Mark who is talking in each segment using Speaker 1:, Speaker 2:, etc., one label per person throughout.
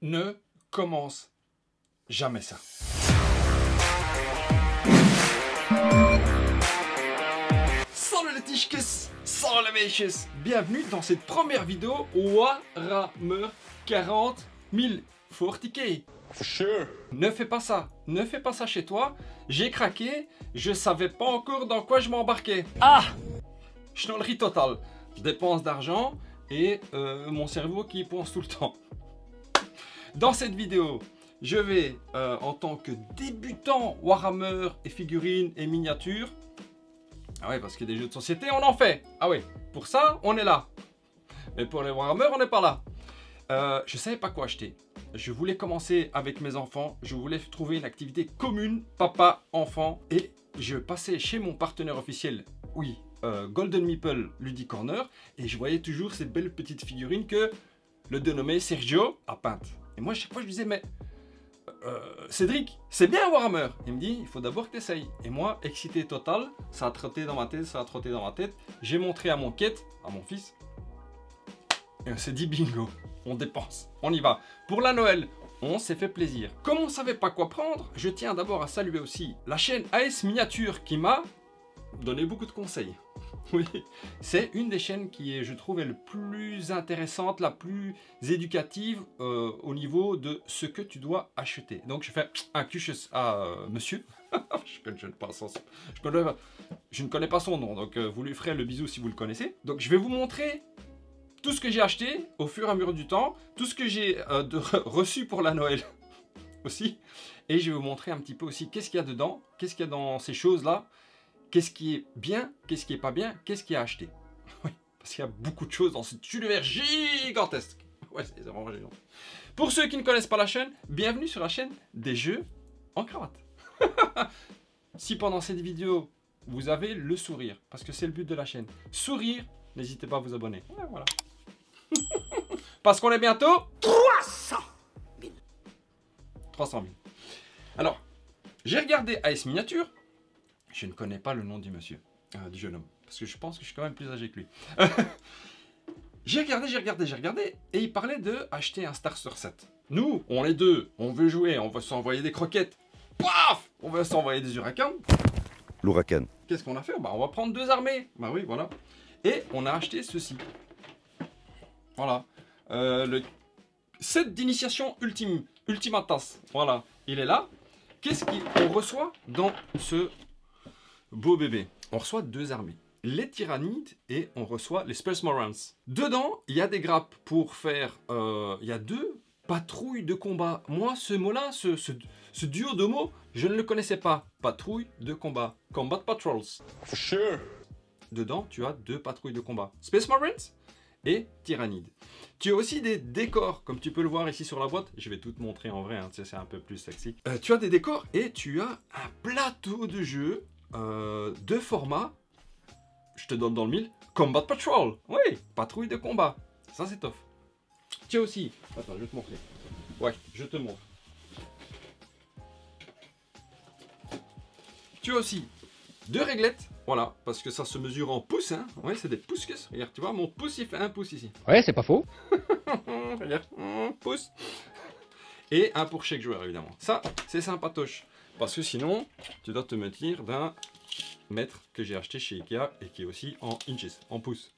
Speaker 1: Ne commence jamais ça. Salut les tichkes, salut les meiches. Bienvenue dans cette première vidéo Warhammer 40 040K.
Speaker 2: For sure.
Speaker 1: Ne fais pas ça chez toi. J'ai craqué, je savais pas encore dans quoi je m'embarquais.
Speaker 2: Ah!
Speaker 1: Schnollerie totale, dépense d'argent et mon cerveau qui y pense tout le temps. Dans cette vidéo, je vais, en tant que débutant Warhammer et figurines et miniatures, ah ouais, parce que des jeux de société, on en fait. Ah ouais, pour ça, on est là. Mais pour les Warhammer, on n'est pas là. Je savais pas quoi acheter. Je voulais commencer avec mes enfants. Je voulais trouver une activité commune, papa, enfant. Et je passais chez mon partenaire officiel, oui, Golden Meeple Ludic Corner. Et je voyais toujours ces belles petites figurines que le dénommé Sergio a peintes. Et moi, chaque fois, je lui disais, mais Cédric, c'est bien Warhammer. Il me dit, il faut d'abord que tu essayes. Et moi, excité total, ça a trotté dans ma tête, ça a trotté dans ma tête. J'ai montré à mon quête, à mon fils. Et on s'est dit, bingo, on dépense, on y va. Pour la Noël, on s'est fait plaisir. Comme on ne savait pas quoi prendre, je tiens d'abord à saluer aussi la chaîne AS Miniature qui m'a donné beaucoup de conseils. Oui, c'est une des chaînes qui est, je trouve, est le plus intéressante, la plus éducative au niveau de ce que tu dois acheter. Donc je fais un cuche à monsieur. Je ne connais pas son nom, donc vous lui ferez le bisou si vous le connaissez. Donc je vais vous montrer tout ce que j'ai acheté au fur et à mesure du temps, tout ce que j'ai reçu pour la Noël aussi. Et je vais vous montrer un petit peu aussi qu'est-ce qu'il y a dedans, qu'est-ce qu'il y a dans ces choses-là. Qu'est-ce qui est bien, qu'est-ce qui est pas bien, qu'est-ce qui est acheté. Oui, parce qu'il y a beaucoup de choses dans cet univers gigantesque. Ouais, c'est vraiment géant. Pour ceux qui ne connaissent pas la chaîne, bienvenue sur la chaîne des jeux en cravate. Si pendant cette vidéo, vous avez le sourire, parce que c'est le but de la chaîne, sourire, n'hésitez pas à vous abonner. Ouais, voilà. Parce qu'on est bientôt 300 000. 300 000. Alors, j'ai regardé AS Miniature. Je ne connais pas le nom du monsieur, du jeune homme, parce que je pense que je suis quand même plus âgé que lui. J'ai regardé, et il parlait de acheter un starter set. Nous, on est deux, on veut jouer, on veut s'envoyer des croquettes, paf, on veut s'envoyer des huracans.
Speaker 3: L'ouracan.
Speaker 1: Qu'est-ce qu'on a fait? Bah, on va prendre deux armées. Bah oui, voilà. Et on a acheté ceci. Voilà. Le set d'initiation Ultimatas. Voilà, il est là. Qu'est-ce qu'on reçoit dans ce beau bébé? On reçoit deux armées, les Tyrannides et on reçoit les Spellsmorans. Dedans, il y a des grappes pour faire... il y a deux patrouilles de combat. Moi, ce mot-là, ce duo de mots, je ne le connaissais pas. Patrouille de combat. Combat Patrols.
Speaker 2: For sure.
Speaker 1: Dedans, tu as deux patrouilles de combat. Spellsmorans et Tyrannides. Tu as aussi des décors, comme tu peux le voir ici sur la boîte. Je vais tout te montrer en vrai, hein, c'est un peu plus sexy. Tu as des décors et tu as un plateau de jeu de format, je te donne dans le mille, Combat Patrol. Oui, patrouille de combat. Ça, c'est tough. Tu as aussi... Attends, je vais te montrer. Ouais, je te montre. Tu as aussi deux réglettes. Voilà, parce que ça se mesure en pouces. Hein. Ouais, c'est des pouces. Regarde, tu vois, mon pouce, il fait un pouce ici.
Speaker 4: Ouais, c'est pas faux.
Speaker 1: Regarde, pouce. Et un pour chaque joueur, évidemment. Ça, c'est sympatoche. Parce que sinon, tu dois te mentir d'un mètre que j'ai acheté chez Ikea et qui est aussi en inches, en pouces.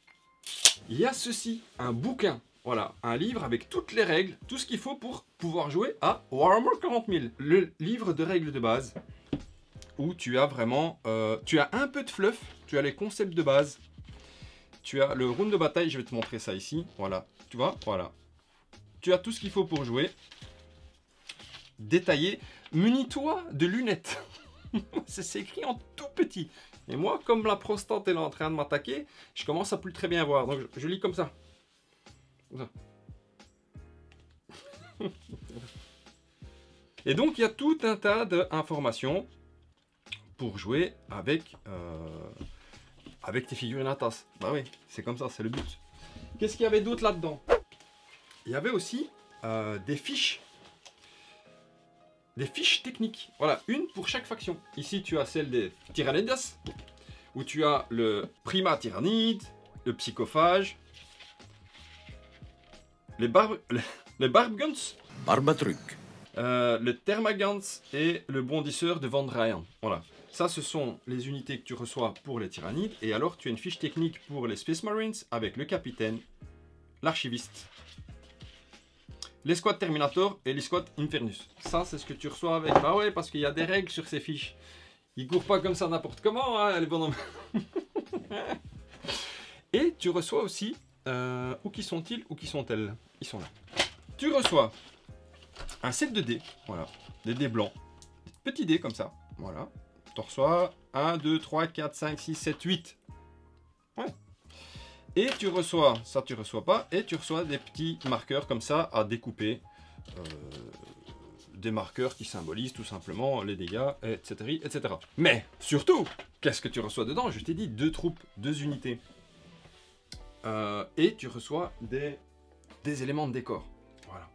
Speaker 1: Il y a ceci, un bouquin. Voilà, un livre avec toutes les règles, tout ce qu'il faut pour pouvoir jouer à Warhammer 40 000. Le livre de règles de base, où tu as vraiment... tu as un peu de fluff, tu as les concepts de base, tu as le round de bataille, je vais te montrer ça ici. Voilà, tu vois, voilà. Tu as tout ce qu'il faut pour jouer. Détaillé. Munis-toi de lunettes. C'est écrit en tout petit. Et moi, comme la prostate est en train de m'attaquer, je commence à plus très bien voir. Donc je lis comme ça. Comme ça. Et donc il y a tout un tas d'informations pour jouer avec tes figurines à tasse. Bah oui, c'est comme ça, c'est le but. Qu'est-ce qu'il y avait d'autre là-dedans? Il y avait aussi des fiches. Des fiches techniques. Voilà, une pour chaque faction. Ici, tu as celle des Tyrannides, où tu as le Prima Tyrannide, le Psychophage, les Barbguns,
Speaker 2: Barbatruc.
Speaker 1: Le Thermagant et le bondisseur de Van Ryan. Voilà. Ça, ce sont les unités que tu reçois pour les tyrannides. Et alors, tu as une fiche technique pour les Space Marines avec le capitaine, l'archiviste, l'escouade Terminator et l'escouade Infernus. Ça, c'est ce que tu reçois avec. Bah ouais, parce qu'il y a des règles sur ces fiches. Ils courent pas comme ça n'importe comment, hein, les bonhommes. Et tu reçois aussi... où qui sont-ils? Où qui sont-elles? Ils sont là. Tu reçois un set de dés. Voilà. Des dés blancs. Des petits dés comme ça. Voilà. Tu reçois 1, 2, 3, 4, 5, 6, 7, 8. Ouais. Et tu reçois, ça tu reçois pas, et tu reçois des petits marqueurs comme ça à découper. Des marqueurs qui symbolisent tout simplement les dégâts, etc. etc. Mais surtout, qu'est-ce que tu reçois dedans? Je t'ai dit 2 troupes, 2 unités. Et tu reçois des éléments de décor. Voilà.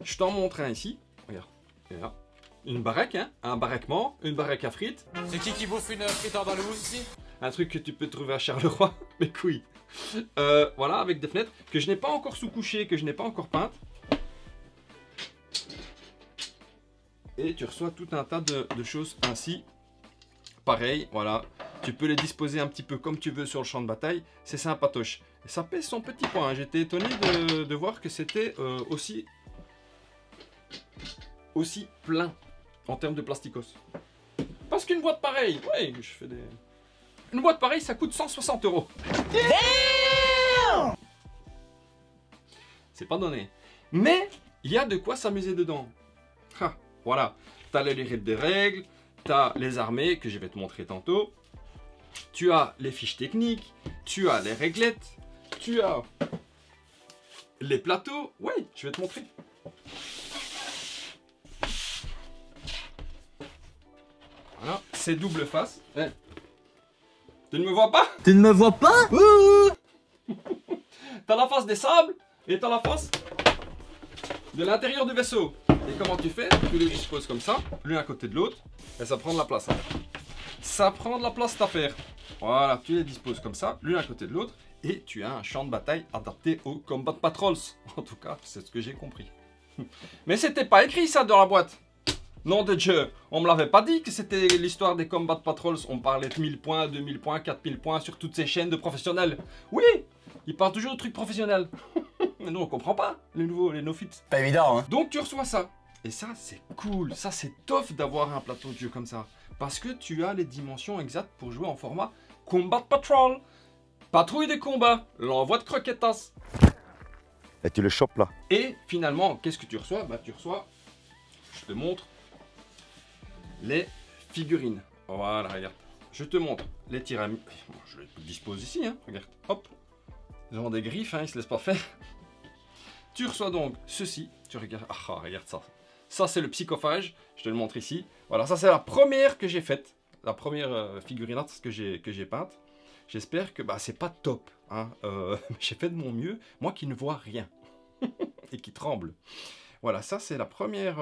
Speaker 1: Je t'en montre un ici. Regarde. Regarde. Une baraque, hein, un baraquement, une baraque à frites.
Speaker 3: C'est qui bouffe une frite andalouse ici?
Speaker 1: Un truc que tu peux trouver à Charleroi, mes couilles. Voilà, avec des fenêtres que je n'ai pas encore sous-couchées, que je n'ai pas encore peintes. Et tu reçois tout un tas de choses ainsi. Pareil, voilà. Tu peux les disposer un petit peu comme tu veux sur le champ de bataille. C'est sympatoche. Et ça pèse son petit poids. Hein. J'étais étonné de voir que c'était aussi plein en termes de plasticos. Parce qu'une boîte pareille, ouais, je fais des... Une boîte pareille, ça coûte 160 €. C'est pas donné. Mais il y a de quoi s'amuser dedans. Ha, voilà. T'as les livres des règles, t'as les armées que je vais te montrer tantôt. Tu as les fiches techniques, tu as les réglettes, tu as les plateaux. Oui, je vais te montrer. Voilà, c'est double face. Eh. Tu ne me vois pas?
Speaker 4: Tu ne me vois pas?
Speaker 1: T'as la face des sables et t'as la face de l'intérieur du vaisseau. Et comment tu fais? Tu les disposes comme ça, l'un à côté de l'autre, et ça prend de la place. Hein. Ça prend de la place cette affaire. Voilà, tu les disposes comme ça, l'un à côté de l'autre, et tu as un champ de bataille adapté aux Combat Patrols. En tout cas, c'est ce que j'ai compris. Mais c'était pas écrit ça dans la boîte. Nom de Dieu, on me l'avait pas dit que c'était l'histoire des Combat Patrols. On parlait de 1000 points, 2000 points, 4000 points sur toutes ces chaînes de professionnels. Oui, ils parlent toujours de trucs professionnels. Mais nous on comprend pas, les néophytes.
Speaker 4: Pas évident, hein.
Speaker 1: Donc tu reçois ça. Et ça c'est cool, ça c'est tough d'avoir un plateau de jeu comme ça. Parce que tu as les dimensions exactes pour jouer en format Combat Patrol. Patrouille des combats, l'envoi de croquetas.
Speaker 5: Et tu le chopes là.
Speaker 1: Et finalement, qu'est-ce que tu reçois? Bah tu reçois, je te montre, les figurines. Voilà, regarde. Je te montre les tyramides. Je les dispose ici, hein. Regarde, hop. Ils ont des griffes, hein, ils se laissent pas faire. Tu reçois donc ceci. Tu regardes, regarde ça. Ça, c'est le psychophage. Je te le montre ici. Voilà, ça, c'est la première que j'ai faite. La première figurinate que j'ai peinte. J'espère que c'est pas top. Hein. J'ai fait de mon mieux. Moi qui ne vois rien. Et qui tremble. Voilà, ça, c'est la première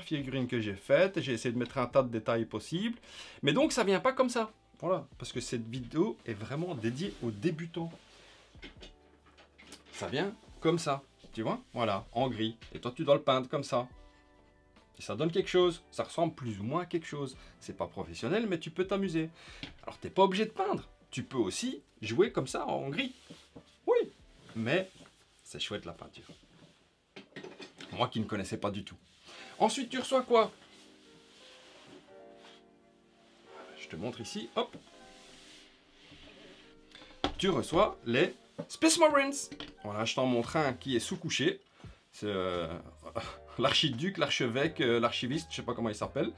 Speaker 1: figurine que j'ai faite. J'ai essayé de mettre un tas de détails possibles. Mais donc, ça vient pas comme ça. Voilà, parce que cette vidéo est vraiment dédiée aux débutants. Ça vient comme ça, tu vois, voilà, en gris. Et toi, tu dois le peindre comme ça. Et ça donne quelque chose. Ça ressemble plus ou moins à quelque chose. C'est pas professionnel, mais tu peux t'amuser. Alors, t'es pas obligé de peindre. Tu peux aussi jouer comme ça, en gris. Oui, mais c'est chouette la peinture. Moi qui ne connaissais pas du tout. Ensuite, tu reçois quoi? Je te montre ici, hop. Tu reçois les Space Marines. Voilà, je t'en montre un qui est sous-couché. C'est l'archiduc, l'archevêque, l'archiviste, je sais pas comment il s'appelle.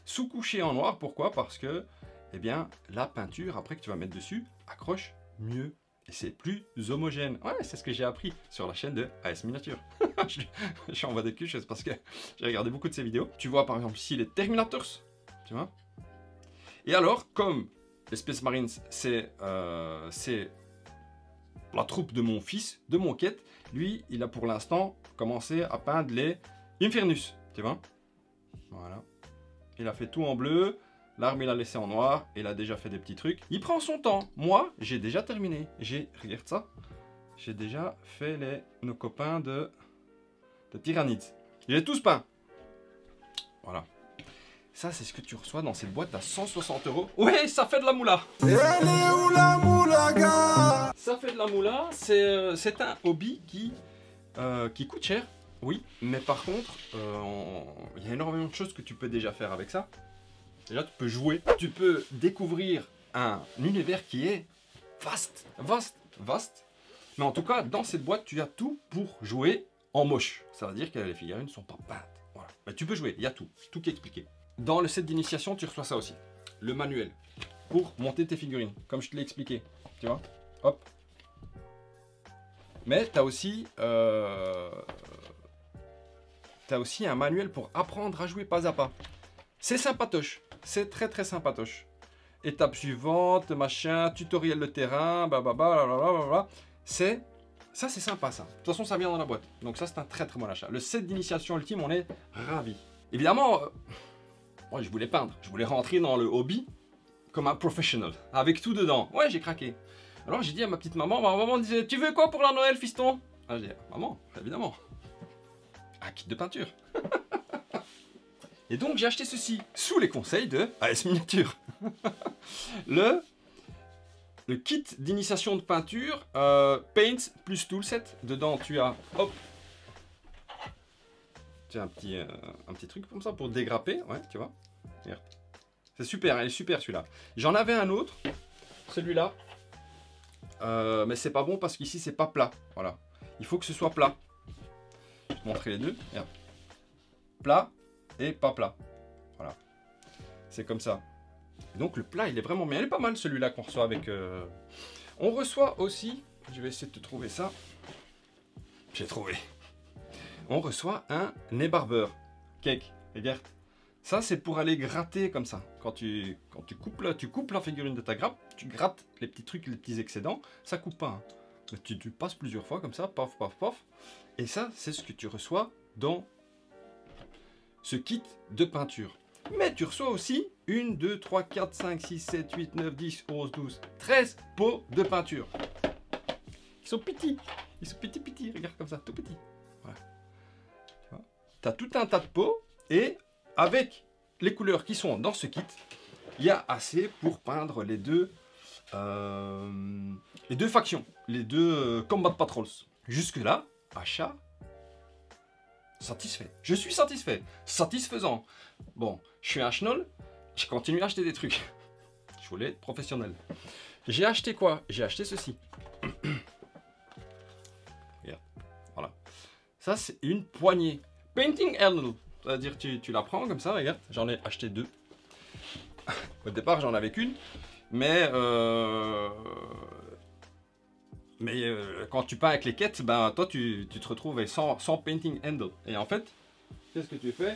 Speaker 1: Sous-couché en noir, pourquoi? Parce que, eh bien, la peinture, après que tu vas mettre dessus, accroche mieux. Et c'est plus homogène. Ouais, c'est ce que j'ai appris sur la chaîne de AS Miniature. je envoie des cuches, c'est parce que j'ai regardé beaucoup de ces vidéos. Tu vois par exemple ici les Terminators, tu vois. Et alors, comme les Space Marines, c'est la troupe de mon fils, de mon quête, lui, il a pour l'instant commencé à peindre les Infernus, tu vois. Voilà. Il a fait tout en bleu. L'arme, il a laissé en noir. Il a déjà fait des petits trucs. Il prend son temps. Moi, j'ai déjà terminé. Regarde ça. J'ai déjà fait nos copains de de Tyranids. Je les ai tous peints. Voilà. Ça, c'est ce que tu reçois dans cette boîte à 160 €. Ouais, ça fait de la moula. Ça fait de la moula. C'est un hobby qui coûte cher. Oui, mais par contre, il y a énormément de choses que tu peux déjà faire avec ça. Déjà, tu peux jouer. Tu peux découvrir un univers qui est vaste. Mais en tout cas, dans cette boîte, tu as tout pour jouer en moche. Ça veut dire que les figurines ne sont pas peintes. Voilà. Mais tu peux jouer, il y a tout qui est expliqué. Dans le set d'initiation, tu reçois ça aussi. Le manuel pour monter tes figurines, comme je te l'ai expliqué. Tu vois? Hop. Mais tu as aussi, un manuel pour apprendre à jouer pas à pas. C'est sympatoche. C'est très sympatoche. Étape suivante, machin, tutoriel de terrain, blablabla. Ça, c'est sympa, ça. De toute façon, ça vient dans la boîte. Donc ça, c'est un très bon achat. Le set d'initiation ultime, on est ravis. Évidemment, moi, je voulais peindre. Je voulais rentrer dans le hobby comme un professionnel, avec tout dedans. Ouais, j'ai craqué. Alors, j'ai dit à ma petite maman, ma maman disait, tu veux quoi pour la Noël, fiston? Ah, j'ai dit, maman, évidemment. Un kit de peinture. Et donc, j'ai acheté ceci, sous les conseils de AS Miniature. Le kit d'initiation de peinture, Paints plus Toolset. Dedans, tu as, hop, tu as un petit truc comme ça pour dégrapper, ouais, tu vois. Regarde. C'est super, elle est super celui-là. J'en avais un autre, celui-là, mais c'est pas bon parce qu'ici c'est pas plat. Voilà, il faut que ce soit plat. Je vais te montrer les deux. Regarde. Plat et pas plat. Voilà, c'est comme ça. Et donc le plat il est vraiment bien, il est pas mal celui-là qu'on reçoit avec. On reçoit aussi, je vais essayer de te trouver ça. J'ai trouvé. On reçoit un nez barbeur cake. Regarde. Ça c'est pour aller gratter comme ça. Quand tu coupes la figurine de ta grappe, tu grattes les petits trucs, les petits excédents. Ça coupe pas. Hein. Tu passes plusieurs fois comme ça, paf, paf, paf. Et ça c'est ce que tu reçois dans ce kit de peinture. Mais tu reçois aussi 1, 2, 3, 4, 5, 6, 7, 8, 9, 10, 11, 12, 13 pots de peinture. Ils sont petits. Ils sont petits. Regarde comme ça, tout petits. Voilà. Tu as tout un tas de pots et avec les couleurs qui sont dans ce kit, il y a assez pour peindre les deux factions, les deux Combat Patrols. Jusque-là, achat satisfait. Je suis satisfait. Satisfaisant. Bon, je suis un schnoll, je continue à acheter des trucs. Je voulais être professionnel. J'ai acheté quoi? J'ai acheté ceci. Regarde. Voilà. Ça, c'est une poignée. Painting handle. C'est-à-dire, tu la prends comme ça, regarde. J'en ai acheté 2. Au départ, j'en avais qu'une. Mais quand tu peins avec les quêtes, ben, toi, tu te retrouves sans painting handle. Et en fait, qu'est-ce que tu fais?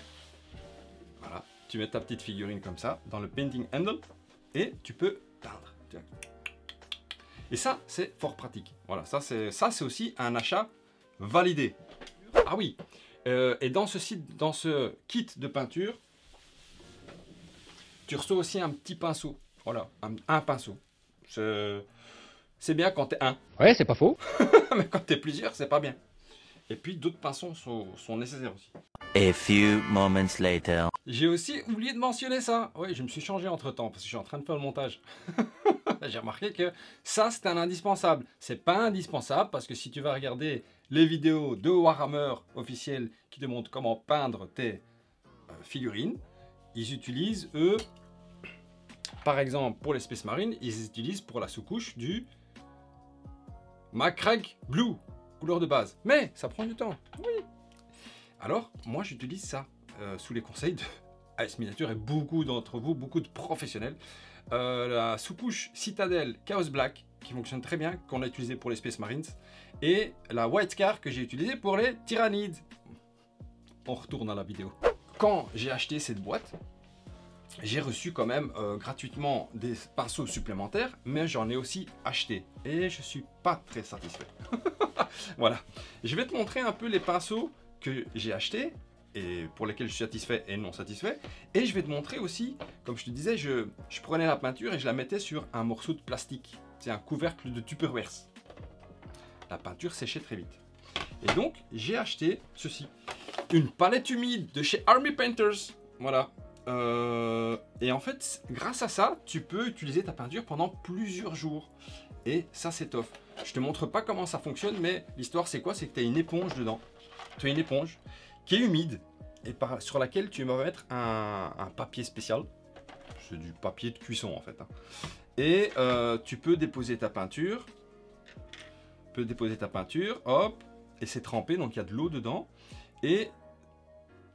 Speaker 1: Voilà, tu mets ta petite figurine comme ça dans le painting handle et tu peux peindre. Et ça, c'est fort pratique. Voilà, ça c'est aussi un achat validé. Ah oui, et dans ce kit de peinture, tu reçois aussi un petit pinceau. Voilà, un pinceau. C'est bien quand t'es un.
Speaker 3: Ouais, c'est pas faux.
Speaker 1: Mais quand t'es plusieurs, c'est pas bien. Et puis d'autres pinceaux sont nécessaires aussi.
Speaker 2: A few moments later.
Speaker 1: J'ai aussi oublié de mentionner ça. Oui, je me suis changé entre temps parce que je suis en train de faire le montage. J'ai remarqué que ça, c'est un indispensable. C'est pas indispensable parce que si tu vas regarder les vidéos de Warhammer officielles qui te montrent comment peindre tes figurines, ils utilisent, eux, par exemple, pour les Space Marines, ils utilisent pour la sous-couche du Macragge Blue, couleur de base. Mais ça prend du temps. Oui. Alors, moi, j'utilise ça sous les conseils de AS Miniature et beaucoup d'entre vous, beaucoup de professionnels. La sous-couche Citadel Chaos Black, qui fonctionne très bien, qu'on a utilisé pour les Space Marines, et la White Scar que j'ai utilisée pour les Tyranids. On retourne à la vidéo. Quand j'ai acheté cette boîte, j'ai reçu quand même gratuitement des pinceaux supplémentaires, mais j'en ai aussi acheté et je suis pas très satisfait. Voilà, je vais te montrer un peu les pinceaux que j'ai achetés et pour lesquels je suis satisfait et non satisfait, et je vais te montrer aussi, comme je te disais, je prenais la peinture et je la mettais sur un morceau de plastique. C'est un couvercle de Tupperware. La peinture séchait très vite. Et donc j'ai acheté ceci. une palette humide de chez Army Painters. Voilà. Et en fait, grâce à ça, tu peux utiliser ta peinture pendant plusieurs jours. Et ça, c'est top. Je te montre pas comment ça fonctionne, mais l'histoire, c'est quoi? C'est que tu as une éponge dedans. Tu as une éponge qui est humide et sur laquelle tu vas mettre un papier spécial. C'est du papier de cuisson, en fait. Hein. Et tu peux déposer ta peinture. Hop, et c'est trempé, donc il y a de l'eau dedans. Et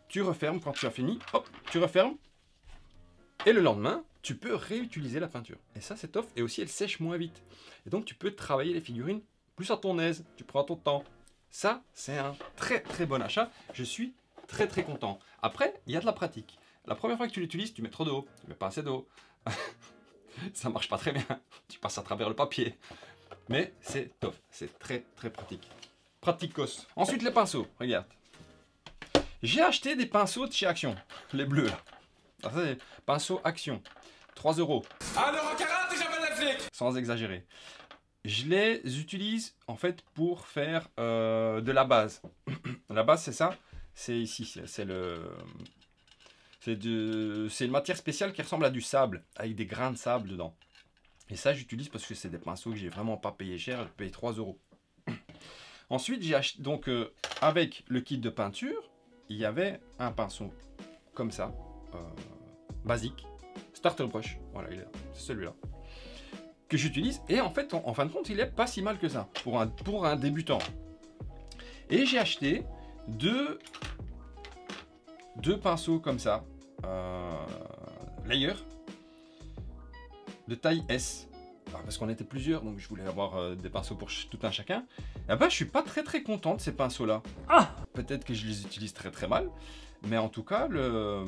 Speaker 1: tu refermes quand tu as fini. Hop, tu refermes. Et le lendemain, tu peux réutiliser la peinture. Et ça, c'est top. Et aussi, elle sèche moins vite. Et donc, tu peux travailler les figurines plus à ton aise. Tu prends ton temps. Ça, c'est un très très bon achat. Je suis très très content. Après, il y a de la pratique. La première fois que tu l'utilises, tu mets trop d'eau. Tu mets pas assez d'eau. Ça marche pas très bien. Tu passes à travers le papier. Mais c'est top. C'est très très pratique. Praticos. Ensuite, les pinceaux. Regarde. J'ai acheté des pinceaux de chez Action. Les bleus là. Ça, c'est pinceau Action. 3 €.
Speaker 3: 1,40 € et j'appelle Netflix.
Speaker 1: Sans exagérer. Je les utilise en fait pour faire de la base. La base, c'est ça. C'est ici. C'est une matière spéciale qui ressemble à du sable, avec des grains de sable dedans. Et ça, j'utilise parce que c'est des pinceaux que j'ai vraiment pas payé cher. Je paye 3 €. Ensuite, j'ai acheté donc avec le kit de peinture, il y avait un pinceau comme ça, basique, starter brush. Voilà, il est là. C'est celui-là que j'utilise. Et en fait, en fin de compte, il est pas si mal que ça pour un débutant. Et j'ai acheté deux pinceaux comme ça, layer, de taille S. Alors, parce qu'on était plusieurs, donc je voulais avoir des pinceaux pour tout un chacun. Et ben, je suis pas très très content de ces pinceaux-là. Peut-être que je les utilise très très mal, mais en tout cas, je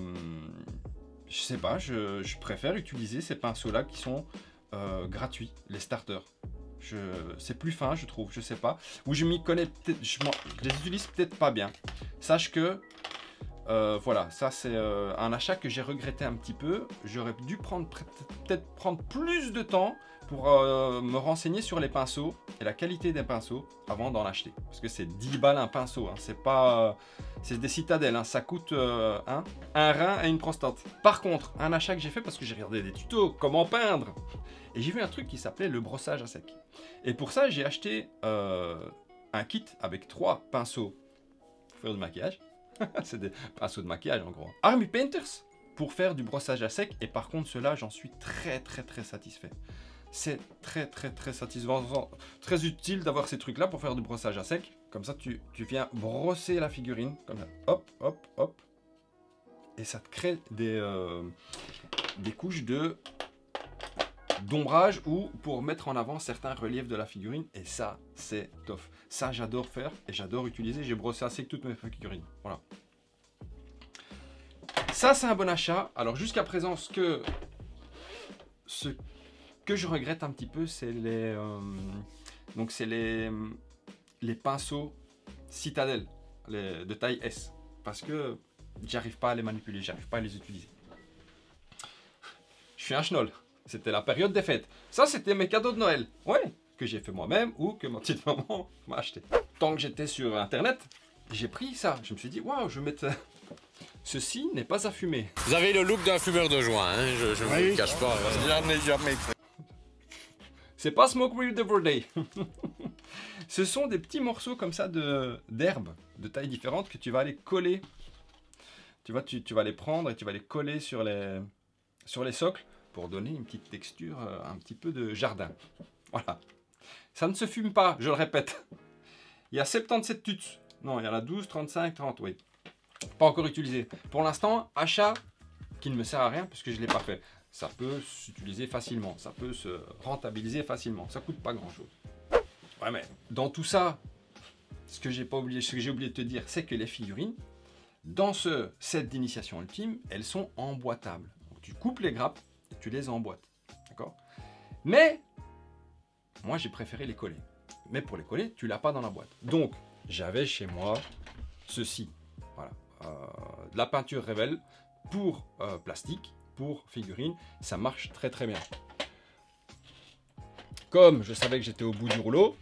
Speaker 1: sais pas, je préfère utiliser ces pinceaux-là qui sont gratuits, les starters. C'est plus fin, je trouve, je sais pas. Ou je m'y connais peut-être, je les utilise peut-être pas bien. Sache que voilà, ça c'est un achat que j'ai regretté un petit peu. J'aurais dû peut-être prendre plus de temps pour me renseigner sur les pinceaux et la qualité des pinceaux avant d'en acheter. Parce que c'est 10 balles un pinceau, hein. C'est pas... c'est des citadelles, hein. Ça coûte un rein et une prostate. Par contre, un achat que j'ai fait parce que j'ai regardé des tutos, comment peindre. Et j'ai vu un truc qui s'appelait le brossage à sec. Et pour ça, j'ai acheté un kit avec 3 pinceaux pour faire du maquillage. C'est des pinceaux de maquillage en gros. Army Painters pour faire du brossage à sec. Et par contre, cela, j'en suis très très très satisfait. C'est très très très satisfaisant, très utile d'avoir ces trucs là pour faire du brossage à sec. Comme ça, tu viens brosser la figurine, comme ça, hop, hop, hop. Et ça te crée des couches d'ombrage ou pour mettre en avant certains reliefs de la figurine. Et ça, c'est top. Ça, j'adore faire et j'adore utiliser. J'ai brossé à sec toutes mes figurines. Voilà. Ça, c'est un bon achat. Alors, jusqu'à présent, ce que je regrette un petit peu, c'est les pinceaux citadelles de taille S. Parce que j'arrive pas à les manipuler, j'arrive pas à les utiliser. Je suis un schnoll. C'était la période des fêtes. Ça, c'était mes cadeaux de Noël. Ouais, que j'ai fait moi-même ou que ma petite maman m'a acheté. Tant que j'étais sur Internet, j'ai pris ça. Je me suis dit, waouh, je vais mettre... Ceci n'est pas à fumer.
Speaker 3: Vous avez le look d'un fumeur de joint, hein, je ne vous cache pas. Jamais.
Speaker 1: C'est pas Smoke Weed Every Day. Ce sont des petits morceaux comme ça d'herbe de tailles différentes que tu vas aller coller. Tu vas les prendre et tu vas les coller sur les socles pour donner une petite texture, un petit peu de jardin. Voilà. Ça ne se fume pas, je le répète. Il y a 77 tuts. Non, il y en a 12, 35, 30, oui. Pas encore utilisé. Pour l'instant, achat qui ne me sert à rien puisque je ne l'ai pas fait. Ça peut s'utiliser facilement, ça peut se rentabiliser facilement. Ça coûte pas grand-chose. Ouais, mais dans tout ça, ce que j'ai oublié de te dire, c'est que les figurines, dans ce set d'initiation ultime, elles sont emboîtables. Donc, tu coupes les grappes et tu les emboîtes. D'accord? Mais, moi, j'ai préféré les coller. Mais pour les coller, tu l'as pas dans la boîte. Donc, j'avais chez moi ceci. Voilà. De la peinture Revell pour plastique, pour figurine. Ça marche très très bien. Comme je savais que j'étais au bout du rouleau,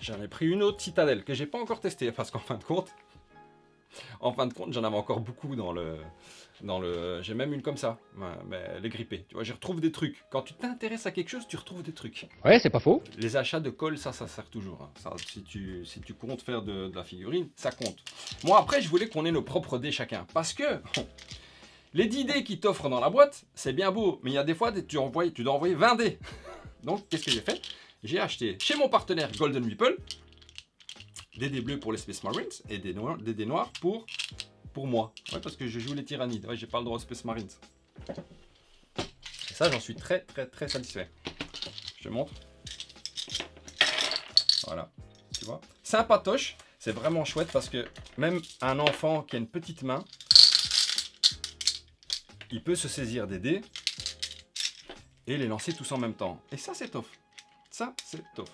Speaker 1: j'en ai pris une autre citadelle que j'ai pas encore testée parce qu'en fin de compte, En fin de compte, j'en avais encore beaucoup dans le... J'ai même une comme ça, mais elle est grippée. Tu vois, je retrouve des trucs. Quand tu t'intéresses à quelque chose, tu retrouves des trucs.
Speaker 4: Ouais, c'est pas faux.
Speaker 1: Les achats de colle, ça sert toujours. Hein. Ça, si tu comptes faire de la figurine, ça compte. Moi, après, je voulais qu'on ait nos propres dés chacun. Parce que les 10 dés qui t'offrent dans la boîte, c'est bien beau. Mais il y a des fois, tu dois envoyer 20 dés. Donc, qu'est-ce que j'ai fait? J'ai acheté chez mon partenaire Golden Meeple des dés bleus pour les Space Marines et des dés noirs pour moi. Ouais, parce que je joue les tyrannides. Ouais, j'ai pas le droit aux Space Marines. Et ça, j'en suis très satisfait. Je te montre. Voilà. Tu vois. Sympatoche. C'est vraiment chouette parce que même un enfant qui a une petite main, il peut se saisir des dés et les lancer tous en même temps. Et ça, c'est tof. Ça, c'est tof.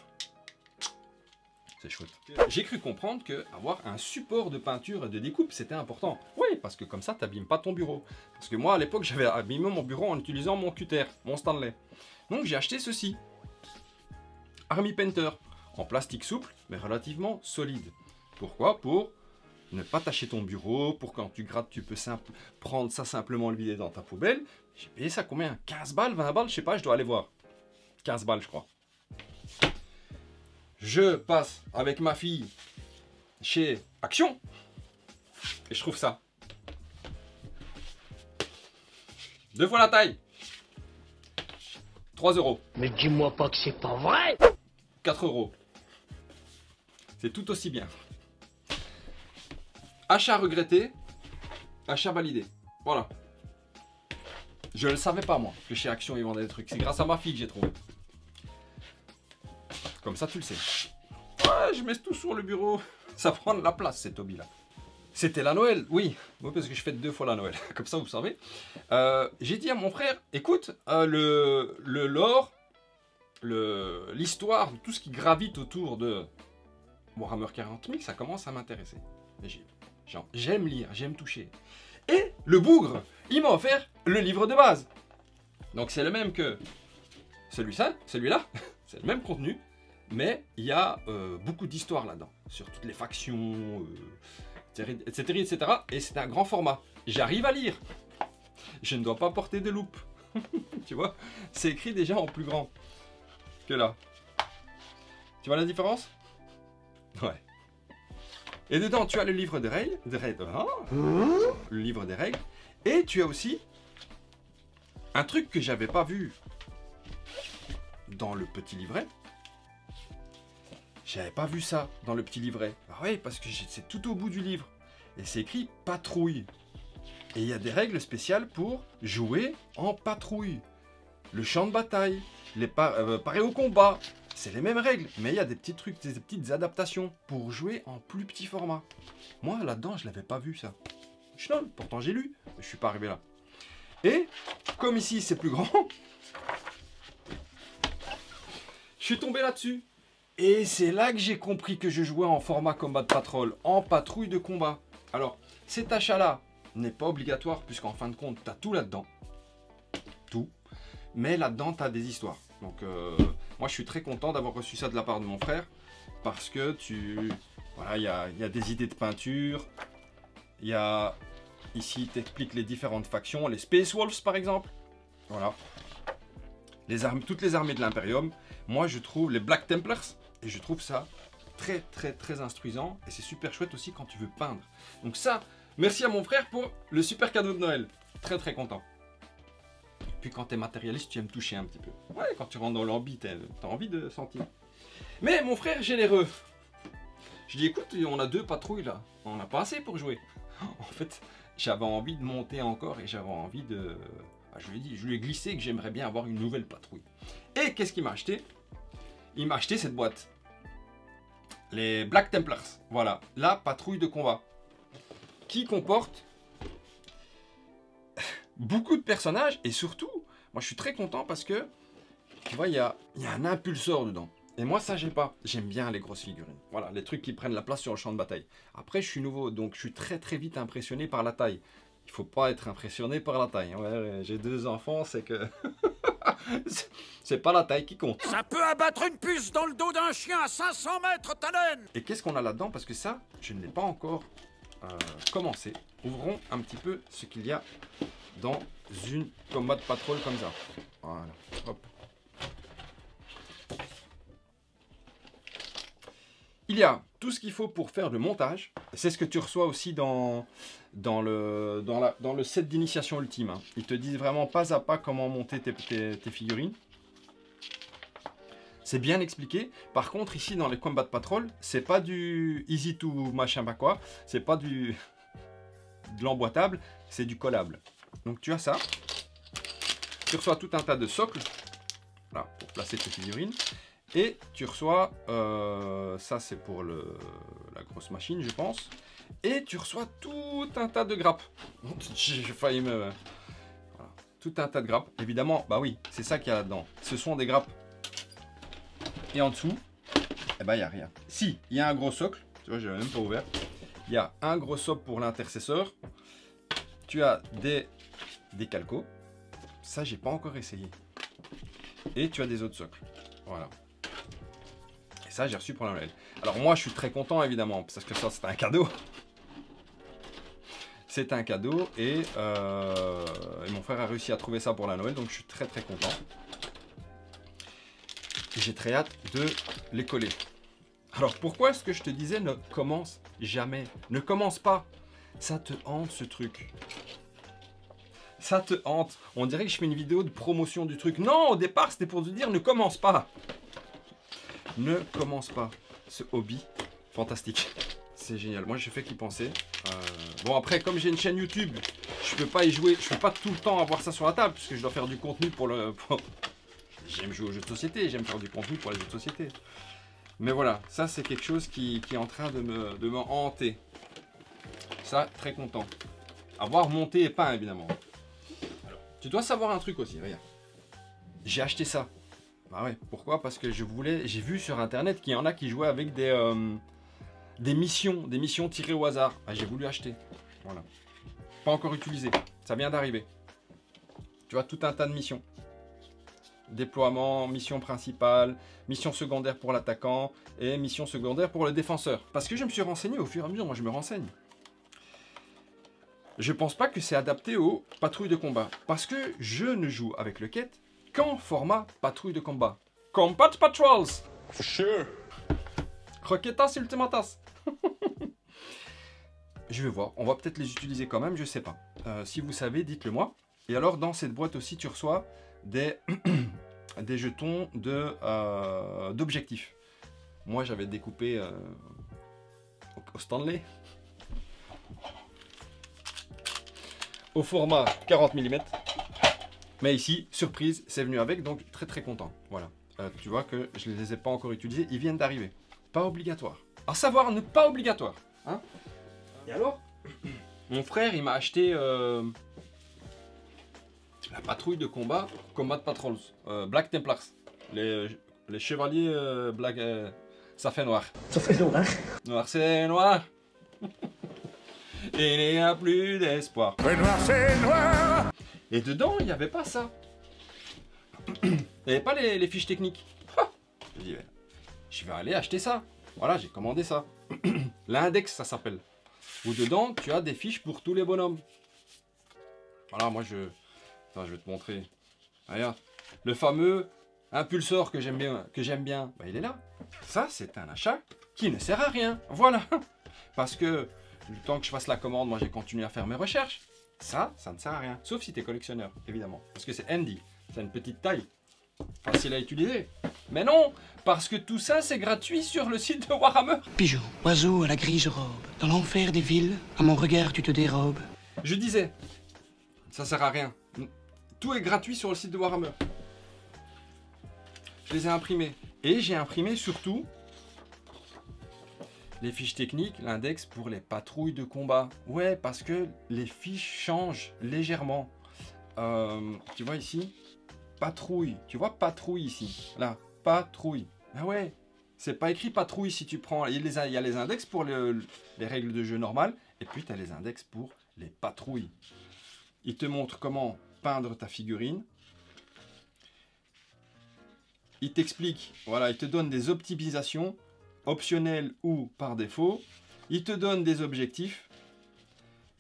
Speaker 1: C'est chouette. J'ai cru comprendre que avoir un support de peinture et de découpe, c'était important. Oui, parce que comme ça, tu n'abîmes pas ton bureau. Parce que moi, à l'époque, j'avais abîmé mon bureau en utilisant mon cutter, mon Stanley. Donc, j'ai acheté ceci. Army Painter, en plastique souple, mais relativement solide. Pourquoi? Pour ne pas tacher ton bureau, pour quand tu grattes, tu peux prendre ça simplement, le vider dans ta poubelle. J'ai payé ça combien? 15 balles, 20 balles, je sais pas, je dois aller voir. 15 balles, je crois. Je passe avec ma fille chez Action et je trouve ça. 2 fois la taille. 3 €.
Speaker 4: Mais dis-moi pas que c'est pas vrai.
Speaker 1: 4 €. C'est tout aussi bien. Achat regretté, achat validé. Voilà. Je ne le savais pas moi, que chez Action ils vendaient des trucs. C'est grâce à ma fille que j'ai trouvé. Comme ça tu le sais. Ouais, je mets tout sur le bureau. Ça prend de la place cet hobby là. C'était la Noël, oui. Oui, parce que je fête 2 fois la Noël. Comme ça vous savez. J'ai dit à mon frère, écoute, le lore, l'histoire, tout ce qui gravite autour de Warhammer 40 000, ça commence à m'intéresser. J'aime lire, j'aime toucher. Et le bougre, il m'a offert le livre de base. Donc c'est le même que celui-là, c'est le même contenu, mais il y a beaucoup d'histoires là-dedans, sur toutes les factions, etc. Et c'est un grand format. J'arrive à lire. Je ne dois pas porter de loupe. Tu vois, c'est écrit déjà en plus grand que là. Tu vois la différence? Ouais. Et dedans, tu as le livre des règles, le livre des règles, et tu as aussi un truc que j'avais pas vu dans le petit livret. J'avais pas vu ça dans le petit livret. Ah oui, parce que c'est tout au bout du livre. Et c'est écrit patrouille. Et il y a des règles spéciales pour jouer en patrouille. Le champ de bataille, parer au combat. C'est les mêmes règles, mais il y a des petits trucs, des petites adaptations pour jouer en plus petit format. Moi, là-dedans, je l'avais pas vu, ça. Non, pourtant j'ai lu, mais je suis pas arrivé là. Et, comme ici, c'est plus grand, je suis tombé là-dessus. Et c'est là que j'ai compris que je jouais en format Combat Patrol, en patrouille de combat. Alors, cet achat-là n'est pas obligatoire, puisqu'en fin de compte, tu as tout là-dedans. Tout. Mais là-dedans, tu as des histoires. Donc, moi, je suis très content d'avoir reçu ça de la part de mon frère. Parce que voilà, il y a des idées de peinture. Il y a... Ici, t'expliques les différentes factions. Les Space Wolves, par exemple. Voilà. Toutes les armées de l'Imperium. Moi, je trouve les Black Templars. Et je trouve ça très instruisant. Et c'est super chouette aussi quand tu veux peindre. Donc ça, merci à mon frère pour le super cadeau de Noël. Très content. Puis quand t'es matérialiste, tu aimes toucher un petit peu. Ouais, quand tu rentres dans l'ambi, t'as envie de sentir. Mais mon frère généreux. Je dis, écoute, on a 2 patrouilles là. On n'a pas assez pour jouer. En fait, j'avais envie de monter encore et j'avais envie de... Je lui ai glissé que j'aimerais bien avoir une nouvelle patrouille. Et qu'est-ce qu'il m'a acheté? Il m'a acheté cette boîte. Les Black Templars. Voilà, la patrouille de combat. Qui comporte beaucoup de personnages. Et surtout, moi je suis très content parce que, tu vois, il y a un impulsor dedans. Et moi ça j'ai pas. J'aime bien les grosses figurines. Voilà, les trucs qui prennent la place sur le champ de bataille. Après je suis nouveau, donc je suis très vite impressionné par la taille. Il faut pas être impressionné par la taille. Ouais, j'ai 2 enfants, c'est que... c'est pas la taille qui compte.
Speaker 6: Ça peut abattre une puce dans le dos d'un chien à 500 mètres, Talen.
Speaker 1: Et qu'est-ce qu'on a là-dedans? Parce que ça, je ne l'ai pas encore commencer, ouvrons un petit peu ce qu'il y a dans une Combat Patrol comme ça. Voilà, hop. Il y a tout ce qu'il faut pour faire le montage. C'est ce que tu reçois aussi dans le set d'initiation ultime. Hein. Ils te disent vraiment pas à pas comment monter tes figurines. C'est bien expliqué. Par contre, ici, dans les Combat Patrol, c'est pas du easy to machin pas quoi. C'est pas de l'emboîtable, c'est du collable. Donc tu as ça. Tu reçois tout un tas de socles. Là, pour placer tes figurines. Et tu reçois, ça c'est pour la grosse machine je pense. Et tu reçois tout un tas de grappes. J'ai failli me... Voilà. Tout un tas de grappes. Évidemment, bah oui, c'est ça qu'il y a là-dedans. Ce sont des grappes. Et en dessous, eh ben il n'y a rien. Si, il y a un gros socle. Tu vois, je l'ai même pas ouvert. Il y a un gros socle pour l'intercesseur. Tu as des calcos. Ça, j'ai pas encore essayé. Et tu as des autres socles. Voilà. Et ça, j'ai reçu pour la Noël. Alors moi, je suis très content, évidemment, parce que ça, c'est un cadeau. C'est un cadeau et mon frère a réussi à trouver ça pour la Noël, donc je suis très très content. J'ai très hâte de les coller. Alors pourquoi est-ce que je te disais ne commence jamais? Ne commence pas. Ça te hante ce truc. Ça te hante. On dirait que je fais une vidéo de promotion du truc. Non, au départ, c'était pour te dire ne commence pas. Ne commence pas. Ce hobby fantastique. C'est génial. Moi, je fais qu'y penser. Bon, après, comme j'ai une chaîne YouTube, je peux pas y jouer. Je peux pas tout le temps avoir ça sur la table, puisque je dois faire du contenu pour le... J'aime jouer aux jeux de société, j'aime faire du contenu pour les jeux de société. Mais voilà, ça, c'est quelque chose qui est en train de me hanter. Ça, très content. Avoir monté et peint, évidemment. Alors, tu dois savoir un truc aussi, regarde. J'ai acheté ça. Bah ouais, pourquoi? Parce que j'ai vu sur internet qu'il y en a qui jouaient avec des missions tirées au hasard. Ah, j'ai voulu acheter. Voilà. Pas encore utilisé. Ça vient d'arriver. Tu vois, tout un tas de missions. Déploiement, mission principale, mission secondaire pour l'attaquant et mission secondaire pour le défenseur. Parce que je me suis renseigné au fur et à mesure, moi je me renseigne. Je pense pas que c'est adapté aux patrouilles de combat. Parce que je ne joue avec le quête qu'en format patrouille de combat. Combat Patrols!
Speaker 3: For sure.
Speaker 1: Croquetas Ultimatas. Je vais voir, on va peut-être les utiliser quand même, je sais pas. Si vous savez, dites-le moi. Et alors dans cette boîte aussi, tu reçois des jetons d'objectifs. Moi j'avais découpé au Stanley. Au format 40 mm. Mais ici, surprise, c'est venu avec, donc très très content. Voilà. Tu vois que je ne les ai pas encore utilisés, ils viennent d'arriver. Pas obligatoire. À savoir, ne pas obligatoire. Hein? Et alors, mon frère, il m'a acheté la patrouille de combat, Combat Patrols, Black Templars. Les chevaliers Black... ça fait noir.
Speaker 4: Ça fait noir.
Speaker 1: Noir, c'est noir. Et il n'y a plus d'espoir.
Speaker 3: Noir, c'est noir.
Speaker 1: Et dedans, il n'y avait pas ça. Il n'y avait pas les fiches techniques. Ah, je dis, je vais aller acheter ça. Voilà, j'ai commandé ça. L'index, ça s'appelle. Où dedans, tu as des fiches pour tous les bonhommes. Voilà, moi je... Attends, je vais te montrer. Regarde. Le fameux impulsor que j'aime bien. Bah, il est là. Ça, c'est un achat qui ne sert à rien. Voilà. Parce que le temps que je fasse la commande, moi j'ai continué à faire mes recherches. Ça ne sert à rien. Sauf si tu es collectionneur, évidemment. Parce que c'est handy. C'est une petite taille. Facile à utiliser. Mais non, parce que tout ça, c'est gratuit sur le site de Warhammer.
Speaker 6: Pigeon, oiseau à la grise robe, dans l'enfer des villes, à mon regard tu te dérobes.
Speaker 1: Je disais, ça sert à rien. Tout est gratuit sur le site de Warhammer. Je les ai imprimés. Et j'ai imprimé surtout les fiches techniques, l'index pour les patrouilles de combat. Ouais, parce que les fiches changent légèrement. Tu vois ici, patrouille. Tu vois patrouille ici. Là, patrouille. Ah ouais, c'est pas écrit patrouille si tu prends. Il y a les index pour les règles de jeu normales. Et puis tu as les index pour les patrouilles. Il te montre comment peindre ta figurine. Il t'explique, voilà, il te donne des optimisations optionnelles ou par défaut. Il te donne des objectifs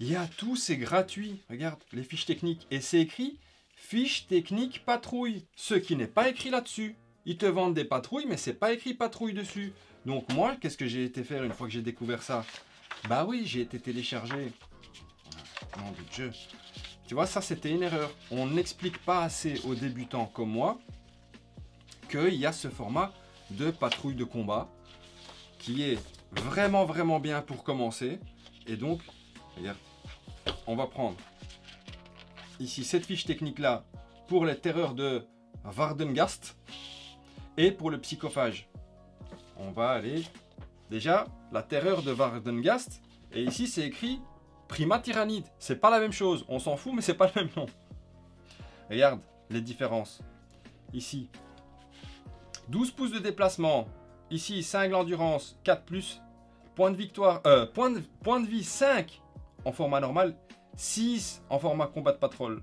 Speaker 1: Il y a tout, c'est gratuit. Regarde, les fiches techniques. Et c'est écrit fiche technique patrouille. Ce qui n'est pas écrit là-dessus. Ils te vendent des patrouilles, mais c'est pas écrit patrouille dessus. Donc moi, qu'est-ce que j'ai été faire une fois que j'ai découvert ça? Bah oui, j'ai été téléchargé. Nom de Dieu. Tu vois, ça c'était une erreur. On n'explique pas assez aux débutants comme moi qu'il y a ce format de patrouille de combat qui est vraiment vraiment bien pour commencer. Et donc, regarde, on va prendre ici cette fiche technique là pour les terreurs de Vardengast et pour le psychophage. On va aller déjà la terreur de Vardengast et ici c'est écrit Prima Tyrannide. C'est pas la même chose, on s'en fout mais c'est pas le même nom. Regarde les différences. Ici 12 pouces de déplacement, ici 5 l'endurance, 4+, point de victoire, point de vie 5 en format normal, 6 en format combat de patrol.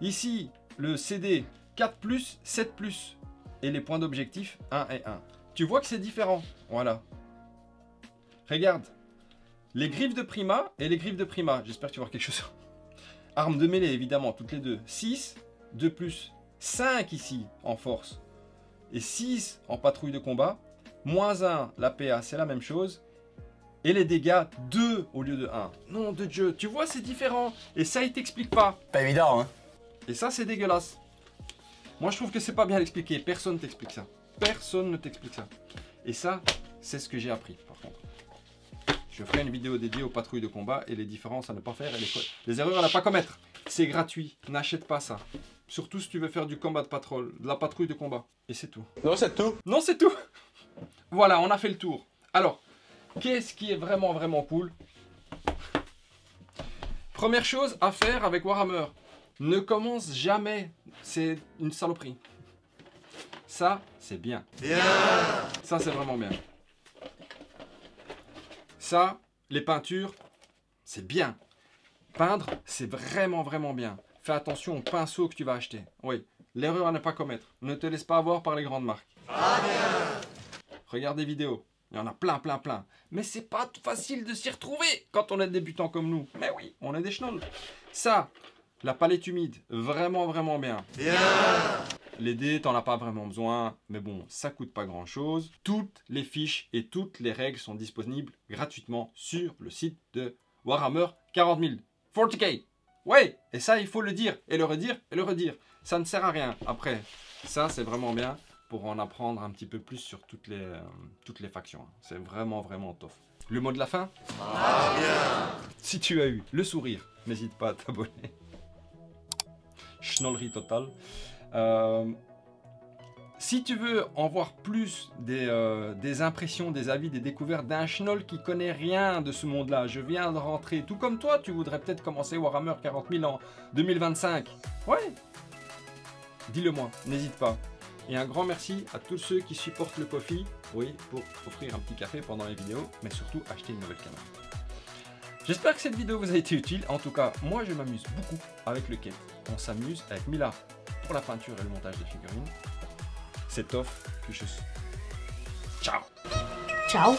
Speaker 1: Ici, le CD 4+, 7+, et les points d'objectif 1 et 1. Tu vois que c'est différent, voilà. Regarde, les griffes de Prima et les griffes de Prima, j'espère que tu vois quelque chose. Armes de mêlée, évidemment, toutes les deux. 6, 2+, 5 ici en force, et 6 en patrouille de combat. -1, la PA, c'est la même chose. Et les dégâts, 2 au lieu de 1. Nom de Dieu, tu vois, c'est différent. Et ça, il t'explique pas.
Speaker 7: Pas évident, hein.
Speaker 1: Et ça, c'est dégueulasse. Moi, je trouve que c'est pas bien expliqué. Personne ne t'explique ça. Personne ne t'explique ça. Et ça, c'est ce que j'ai appris, par contre. Je ferai une vidéo dédiée aux patrouilles de combat et les différences à ne pas faire et les erreurs à ne pas commettre. C'est gratuit. N'achète pas ça. Surtout si tu veux faire du combat de patrol, de la patrouille de combat. Et c'est tout.
Speaker 3: Non, c'est tout.
Speaker 1: Non, c'est tout. Voilà, on a fait le tour. Alors, qu'est-ce qui est vraiment vraiment cool? Première chose à faire avec Warhammer, ne commence jamais. C'est une saloperie. Ça, c'est bien. Ça, c'est vraiment bien. Ça, les peintures, c'est bien. Peindre, c'est vraiment vraiment bien. Fais attention au pinceau que tu vas acheter. Oui, l'erreur à ne pas commettre. Ne te laisse pas avoir par les grandes marques. Regarde des vidéos. Il y en a plein, plein, plein. Mais c'est pas facile de s'y retrouver quand on est débutant comme nous. Mais oui, on est des chenolles. Ça, la palette humide, vraiment, vraiment bien. Les dés, t'en as pas vraiment besoin. Mais bon, ça coûte pas grand chose. Toutes les fiches et toutes les règles sont disponibles gratuitement sur le site de Warhammer 40 000. 40K. Ouais, et ça, il faut le dire et le redire et le redire. Ça ne sert à rien. Après, ça, c'est vraiment bien pour en apprendre un petit peu plus sur toutes les factions. C'est vraiment, vraiment tough. Le mot de la fin? Si tu as eu le sourire, n'hésite pas à t'abonner. Schnollerie totale. Si tu veux en voir plus des impressions, des avis, des découvertes d'un schnoll qui connaît rien de ce monde-là, je viens de rentrer, tout comme toi, tu voudrais peut-être commencer Warhammer 40 000 en 2025. Ouais, dis-le moi, n'hésite pas. Et un grand merci à tous ceux qui supportent le Ko-fi, oui, pour offrir un petit café pendant les vidéos, mais surtout acheter une nouvelle caméra. J'espère que cette vidéo vous a été utile. En tout cas, moi je m'amuse beaucoup avec le quête. On s'amuse avec Mila pour la peinture et le montage des figurines. C'est off, Fuchus. Ciao.
Speaker 8: Ciao.